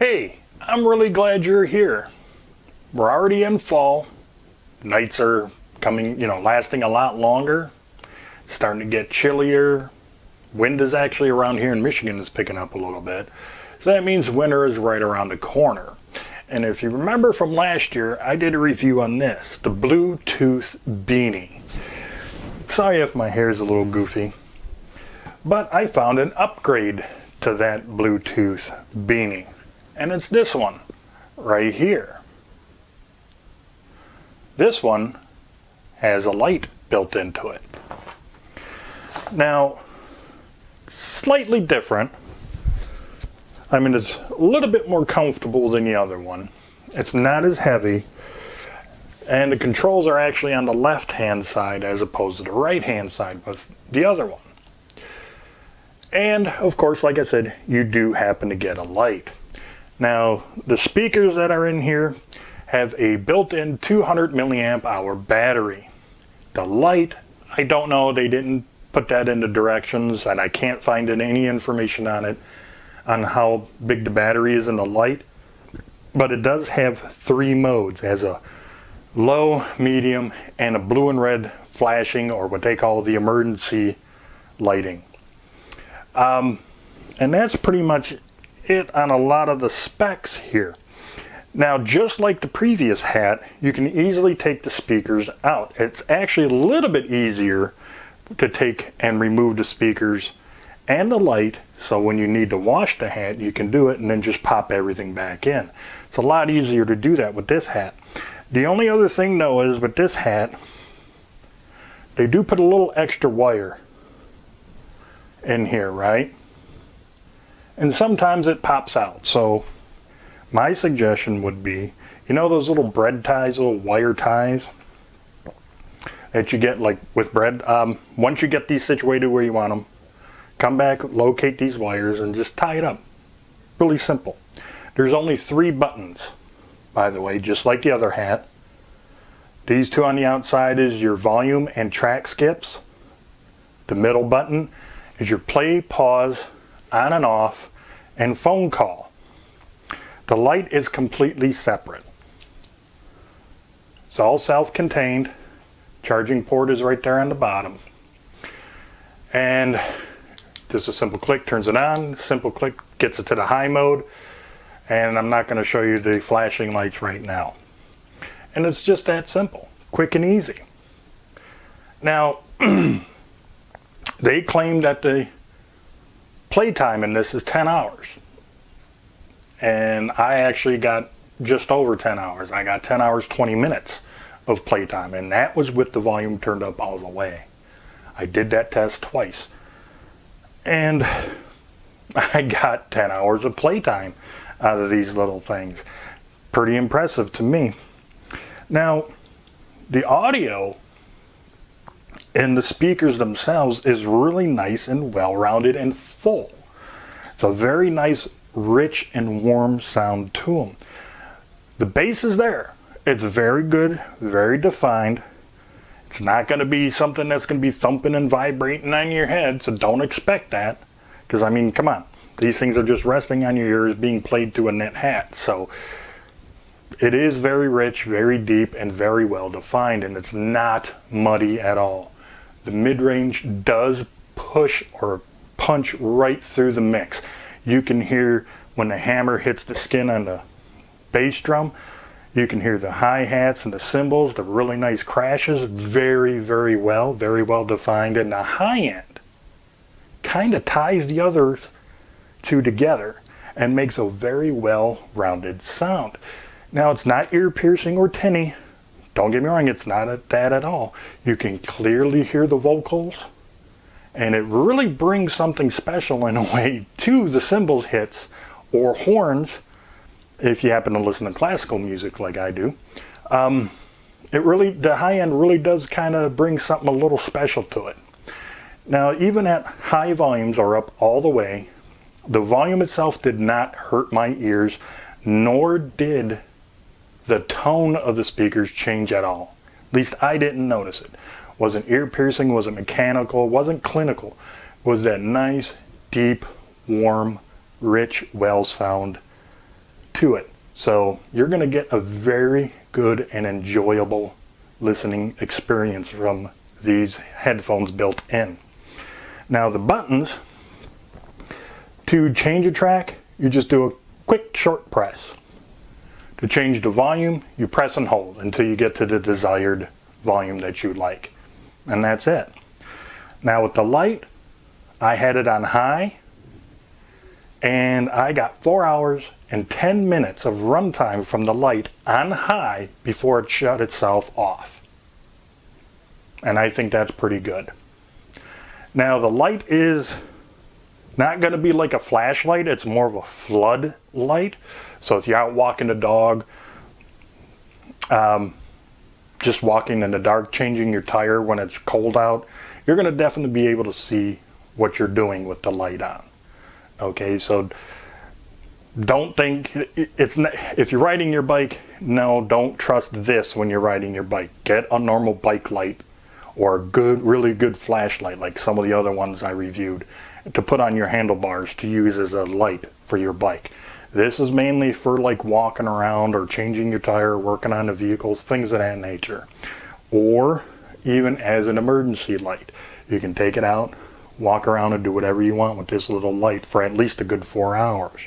Hey, I'm really glad you're here. We're already in fall. Nights are coming, lasting a lot longer. It's starting to get chillier. Wind is actually around here in Michigan is picking up a little bit. So that means winter is right around the corner. And if you remember from last year, I did a review on this, the Bluetooth Beanie. Sorry if my hair is a little goofy, but I found an upgrade to that Bluetooth Beanie. And it's this one right here. This one has a light built into it. Now, slightly different. I mean, it's a little bit more comfortable than the other one. It's not as heavy. And the controls are actually on the left-hand side as opposed to the right-hand side with the other one. And, of course, like I said, you do happen to get a light. Now, the speakers that are in here have a built-in 200 milliamp hour battery. The light, I don't know, they didn't put that in the directions, and I can't find any information on it, on how big the battery is in the light. But it does have 3 modes. It has a low, medium, and a blue and red flashing, or what they call the emergency lighting. And that's pretty much it on a lot of the specs here. Now, just like the previous hat, you can easily take the speakers out. It's actually a little bit easier to take and remove the speakers and the light, so when you need to wash the hat, you can do it and then just pop everything back in. It's a lot easier to do that with this hat. The only other thing though is with this hat, they do put a little extra wire in here, right? And sometimes it pops out. So my suggestion would be, you know those little bread ties, little wire ties that you get like with bread? Once you get these situated where you want them, come back, locate these wires, and just tie it up. Really simple. There's only 3 buttons, by the way, just like the other hat. These 2 on the outside is your volume and track skips. The middle button is your play, pause, on and off, and phone call. The light is completely separate. It's all self-contained. Charging port is right there on the bottom. And just a simple click turns it on, simple click gets it to the high mode, and I'm not going to show you the flashing lights right now. And it's just that simple, quick and easy. Now, they claim that the playtime in this is 10 hours. And I actually got just over 10 hours. I got 10 hours, 20 minutes of playtime, and that was with the volume turned up all the way. I did that test twice. And I got 10 hours of playtime out of these little things. Pretty impressive to me. Now, the audio in the speakers themselves is really nice and well-rounded and full. It's a very nice, rich and warm sound to them. The bass is there. It's very good, very defined. It's not going to be something that's going to be thumping and vibrating on your head, so don't expect that. Because, I mean, come on. These things are just resting on your ears being played through a knit hat. So it is very rich, very deep, and very well defined, and it's not muddy at all. The mid-range does push or punch right through the mix. You can hear when the hammer hits the skin on the bass drum. You can hear the hi-hats and the cymbals, the really nice crashes, very, very well defined. And the high end kind of ties the others 2 together and makes a very well-rounded sound. Now, it's not ear-piercing or tinny. Don't get me wrong, it's not that at all. You can clearly hear the vocals, and it really brings something special in a way to the cymbal hits or horns, if you happen to listen to classical music like I do. The high end really does kind of bring something a little special to it. Now, even at high volumes or up all the way, the volume itself did not hurt my ears, nor did the tone of the speakers change at all. At least I didn't notice it. Wasn't ear piercing, wasn't mechanical, wasn't clinical. It was that nice, deep, warm, rich, well sound to it. So you're going to get a very good and enjoyable listening experience from these headphones built in. Now the buttons, to change a track, you just do a quick short press. To change the volume, you press and hold until you get to the desired volume that you like. And that's it. Now with the light, I had it on high, and I got 4 hours and 10 minutes of runtime from the light on high before it shut itself off. And I think that's pretty good. Now the light is not going to be like a flashlight, it's more of a flood light. So if you're out walking the dog, just walking in the dark, changing your tire when it's cold out, you're going to definitely be able to see what you're doing with the light on. Okay, so don't think it's not, if you're riding your bike, no, don't trust this when you're riding your bike. Get a normal bike light or a good, really good flashlight like some of the other ones I reviewed to put on your handlebars to use as a light for your bike. This is mainly for like walking around or changing your tire, working on the vehicles, things of that nature. Or even as an emergency light. You can take it out, walk around and do whatever you want with this little light for at least a good 4 hours.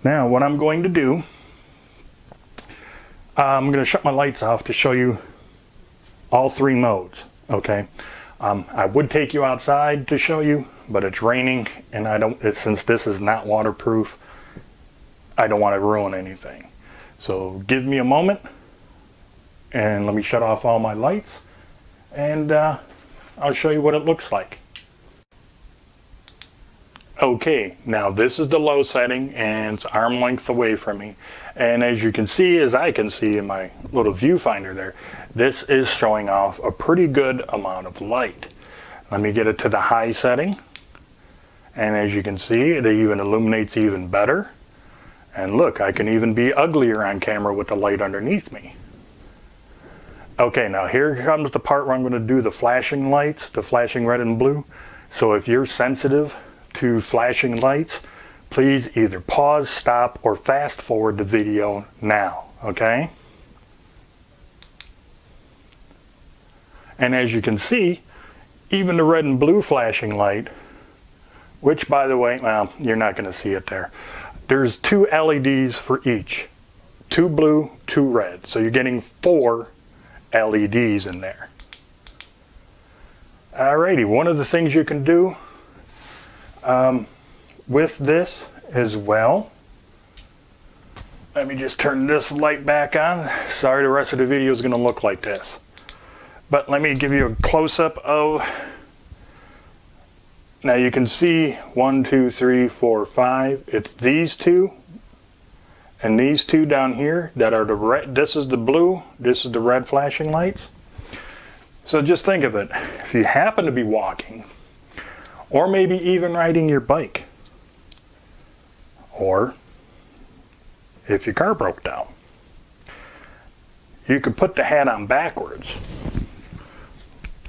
Now what I'm going to do, I'm going to shut my lights off to show you all 3 modes. Okay, I would take you outside to show you, but it's raining and since this is not waterproof, I don't want to ruin anything. So give me a moment and let me shut off all my lights, and I'll show you what it looks like. Okay, now this is the low setting and it's arm length away from me. And as you can see, as I can see in my little viewfinder there, this is showing off a pretty good amount of light. Let me get it to the high setting. And as you can see, it even illuminates even better. And look, I can even be uglier on camera with the light underneath me. Okay, now here comes the part where I'm going to do the flashing lights, the flashing red and blue. So if you're sensitive to flashing lights, please either pause, stop, or fast forward the video now, okay? And as you can see, even the red and blue flashing light, which by the way, well, you're not going to see it there. There's 2 LEDs for each. 2 blue, 2 red. So you're getting 4 LEDs in there. Alrighty, one of the things you can do with this as well, let me just turn this light back on. Sorry, the rest of the video is going to look like this. But let me give you a close-up of, now you can see 1, 2, 3, 4, 5. It's these 2 and these 2 down here that are the red. This is the blue, this is the red flashing lights. So just think of it. If you happen to be walking, or maybe even riding your bike, or if your car broke down, you could put the hat on backwards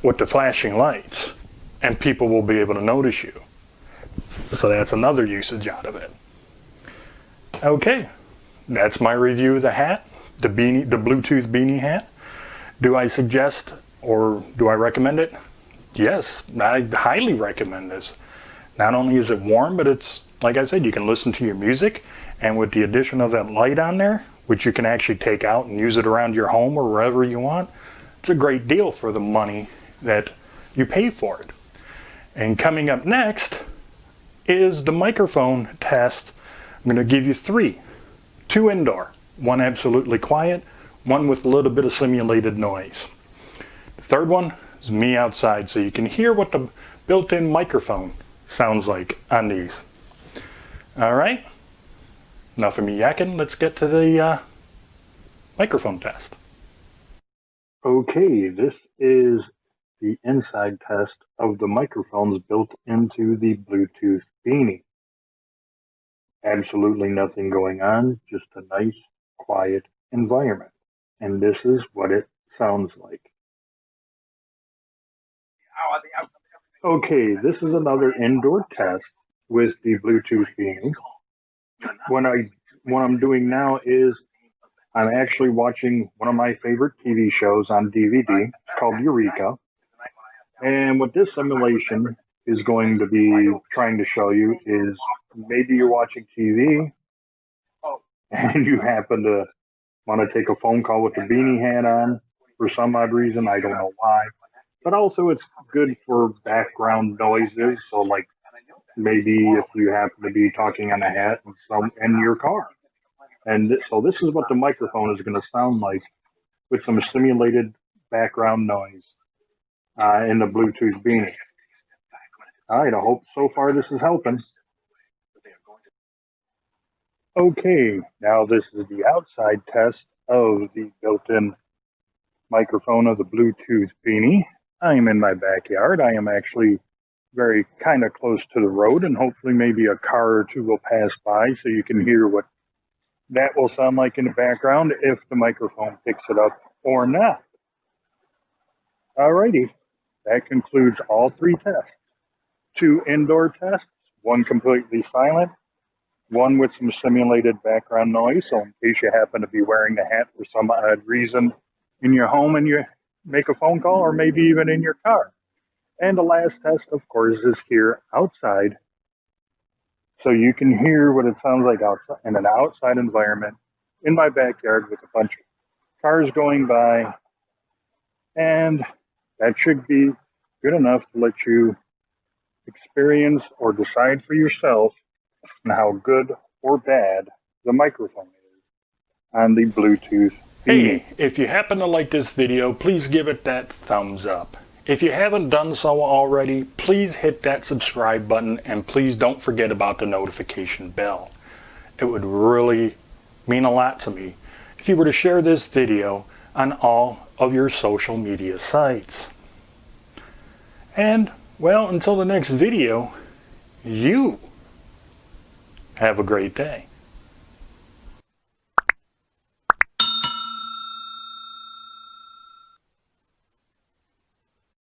with the flashing lights and people will be able to notice you. So that's another usage out of it. Okay, that's my review of the hat, the beanie, the Bluetooth beanie hat. Do I suggest or do I recommend it? Yes, I highly recommend this. Not only is it warm, but it's, like I said, you can listen to your music, and with the addition of that light on there, which you can actually take out and use it around your home or wherever you want, it's a great deal for the money that you pay for it. And coming up next is the microphone test. I'm going to give you 3. 2 indoor, 1 absolutely quiet, 1 with a little bit of simulated noise. The third one is me outside, so you can hear what the built-in microphone sounds like on these. Alright, enough of me yakking, let's get to the microphone test. Okay, this is the inside test of the microphones built into the Bluetooth Beanie. Absolutely nothing going on, just a nice, quiet environment. And this is what it sounds like. Okay, this is another indoor test with the Bluetooth Beanie. When I what I'm doing now is I'm actually watching one of my favorite TV shows on DVD. It's called Eureka. And what this simulation is going to be trying to show you is maybe you're watching TV and you happen to want to take a phone call with the beanie hat on for some odd reason. I don't know why. But also it's good for background noises. So like maybe if you happen to be talking on a hat in your car. And so this is what the microphone is going to sound like with some simulated background noise in the Bluetooth Beanie. All right, I hope so far this is helping. Okay, now this is the outside test of the built-in microphone of the Bluetooth Beanie. I am in my backyard. I am actually very kind of close to the road, and hopefully maybe a car or two will pass by so you can hear what that will sound like in the background if the microphone picks it up or not. Alrighty, that concludes all three tests. 2 indoor tests, 1 completely silent, 1 with some simulated background noise, so in case you happen to be wearing the hat for some odd reason in your home and you make a phone call, or maybe even in your car. And the last test, of course, is here outside, so you can hear what it sounds like outside in an outside environment in my backyard with a bunch of cars going by, and that should be good enough to let you experience or decide for yourself on how good or bad the microphone is on the Bluetooth Beanie. Hey, if you happen to like this video, please give it that thumbs up. If you haven't done so already, please hit that subscribe button, and please don't forget about the notification bell. It would really mean a lot to me if you were to share this video on all of your social media sites. And, well, until the next video, you have a great day.